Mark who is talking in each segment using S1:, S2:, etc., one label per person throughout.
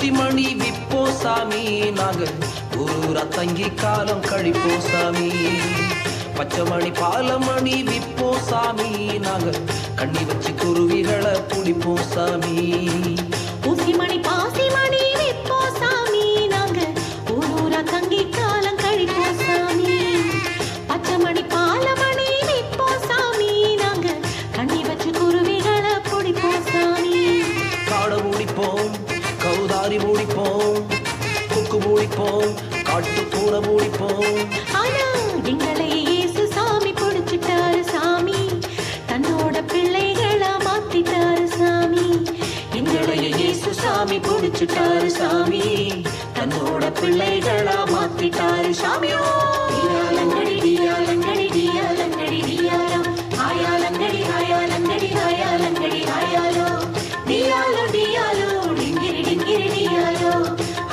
S1: பாசிமணி விப்போ சாமி, நாங்க ஊரூரா தங்கி காலம் கழிப்போ சாமி. பச்சைமணி பாலமணி விப்போ சாமி, நாங்க கண்ணி வச்சு குருவிகளை பிடிப்போ சாமி.
S2: ஊசிமணி பாசிமணி விப்போ சாமி, நாங்க ஊரூரா தங்கி காலம் கழிப்போ சாமி. பச்சைமணி பாலமணி விப்போ சாமி, நாங்க கண்ணி வச்சு குருவிகளை பிடிப்போ சாமி.
S1: காடை மூடிப்போம், கௌதாரி மூடிப்போம், கொக்கு மூடிப்போம், காட்டு பூனை மூடிப்போம்.
S2: ஆனா எங்களை இயேசு சாமி பிடிச்சிட்டாரு சாமி, தன்னோட பிள்ளைகளா மாத்திட்டாரு சாமி. எங்களை இயேசு சாமி பிடிச்சிட்டாரு சாமி, தன்னோட பிள்ளைகளா மாத்திட்டாரு சாமியோ. டியாலங்கடி டியாலங்கடி டியாலங்கடி டியாலோ, ஆயாலங்கடி ஆயாலங்கடி ஆயாலங்கடி ஆயாலோ, டியாலோ டியாலோ டிங்கிரி டிங்கிரி டியாலோ,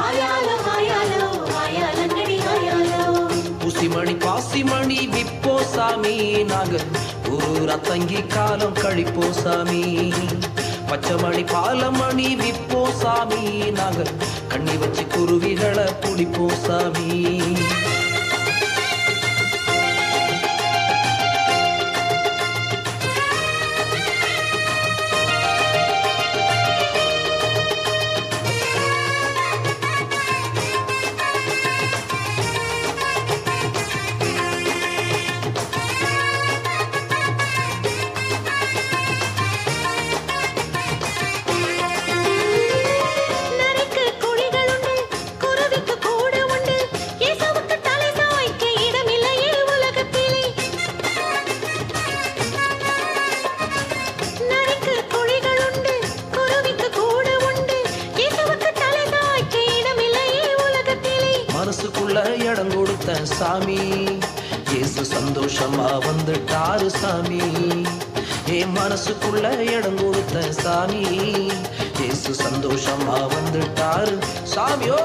S2: ஆயாலோ ஆயாலோ ஆயாலங்கடி ஆயாலோ.
S1: ஊசிமணி பாசிமணி விப்போ சாமி, நாங்க ஊரூரா தங்கி காலம் கழிப்போ சாமி. பச்சைமணி பாலமணி விப்போ சாமி, நாங்க கண்ணி வச்சு குருவிகளை பிடிப்போ சாமி.
S2: நரிக்கு குழிகள் உண்டு, குருவிக்கு கூடு உண்டு, இயேசுவுக்கு தலை சாய்க்க இடமில்லையே உலகத்திலே. நரிக்கு குழிகள் உண்டு, குருவிக்கு கூடு உண்டு, இயேசுவுக்கு தலை சாய்க்க இடமில்லையே உலகத்திலே.
S1: மனசுக்குள்ள இடம் கொடுத்த சாமி, இயேசு சந்தோஷமா வந்துட்டாரு சாமி. என் மனசுக்குள்ள இடம் கொடுத்த சாமி, இயேசு சந்தோஷமா வந்துட்டாரு சாமியோ.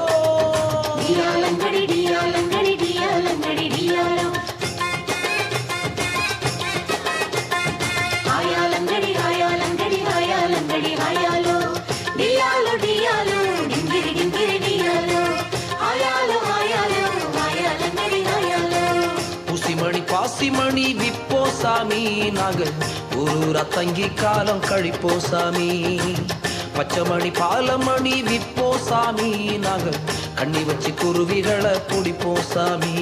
S2: டியாலங்கடி டியாலங்கடி டியாலங்கடி டியாலோ, ஆயாலங்கடி ஆயாலங்கடி ஆயாலங்கடி ஆயாலோ, டியாலோ டியாலோ டிங்கிரி டிங்கிரி டியாலோ, ஆயாலோ ஆயாலோ ஆயாலங்கடி ஆயாலோ.
S1: ஊசிமணி பாசிமணி விப்போ சாமி, நாங்க ஊரூரா தங்கி காலம் கழிப்போ சாமி. பச்சைமணி பாலமணி விப்போ சாமி, நாங்க கண்ணி வச்சு குருவிகளை பிடிப்போ சாமி.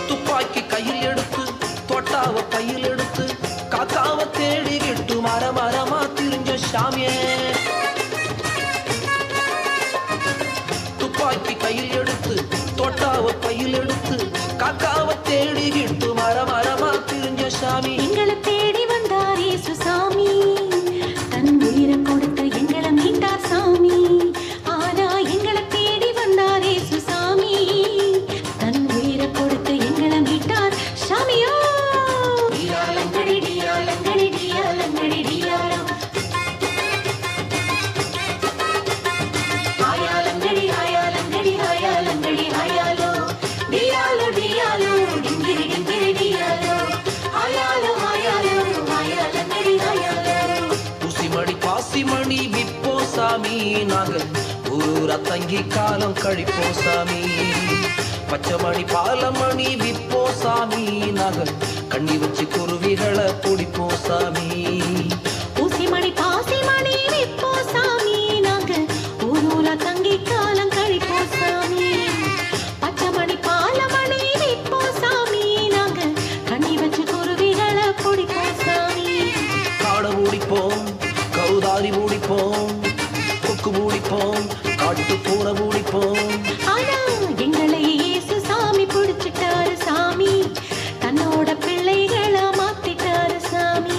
S1: துப்பாக்கி கையில் எடுத்து, தொட்டாவ பையில் எடுத்து, காக்காவ தேடிக்கிட்டு மரமா திரிஞ்ச சாமியே. துப்பாக்கி கையில் எடுத்து, தொட்டாவ பையில் எடுத்து, காக்காவ தேடிக்கிட்டு மரமா திரிஞ்ச சாமி.
S2: எங்களை தேடி வந்தார் இயேசு சாமி, தன் உயிரை கொடுத்து எங்களை மீட்டார் சாமி. ஆனா எங்களை தேடி வந்தார் இயேசு சாமி, தன் உயிரை கொடுத்து எங்களை மீட்டார் சாமியோ. டியாலங்கடி டியாலங்கடி டியாலங்கடி டியாலோ, ஆயாலங்கடி ஆயாலங்கடி ஆயாலங்கடி ஆயாலோ, டியாலோ டியாலோ டிங்கிரி டிங்கிரி டியாலோ, ஆயாலோ ஆயாலோ ஆயாலங்கடி ஆயாலோ.
S1: ஊசிமணி பாசிமணி விப்போ சாமி, நாங்க ஊரூரா தங்கி காலம் கழிப்போ சாமி. பச்சைமணி பாலமணி விப்போ சாமி, நாங்க கண்ணி வச்சு குருவிகளை பிடிப்போ சாமி.
S2: ஊசிமணி பாசிமணி விப்போ சாமி, நாங்க ஊரூரா தங்கி காலம் கழிப்போ சாமி. பச்சைமணி பாலமணி விப்போ சாமி, நாங்க கண்ணி வச்சு குருவிகளை பிடிப்போ சாமி.
S1: காடை மூடிப்போம், கௌதாரி மூடிப்போம், கொக்கு மூடிப்போம், காட்டு பூனை மூடிப்போம்.
S2: ஆனா எங்களை இயேசு சாமி பிடிச்சிட்டாரு சாமி, தன்னோட பிள்ளைகளா மாத்திட்டாரு சாமி.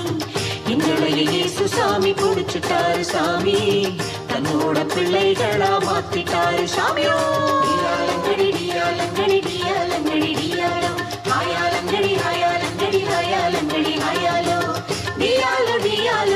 S2: எங்களை இயேசு சாமி பிடிச்சிட்டாரு சாமி,
S1: தன்னோட பிள்ளைகளா மாத்திட்டாரு சாமியோ.
S2: டியாலங்கடி டியாலங்கடி டியாலங்கடி டியாலோ ஹாயாலங்கடி ஹாயாலங்கடி ஹாயாலங்கடி ஹாயாலோ டியாலோ டியாலோ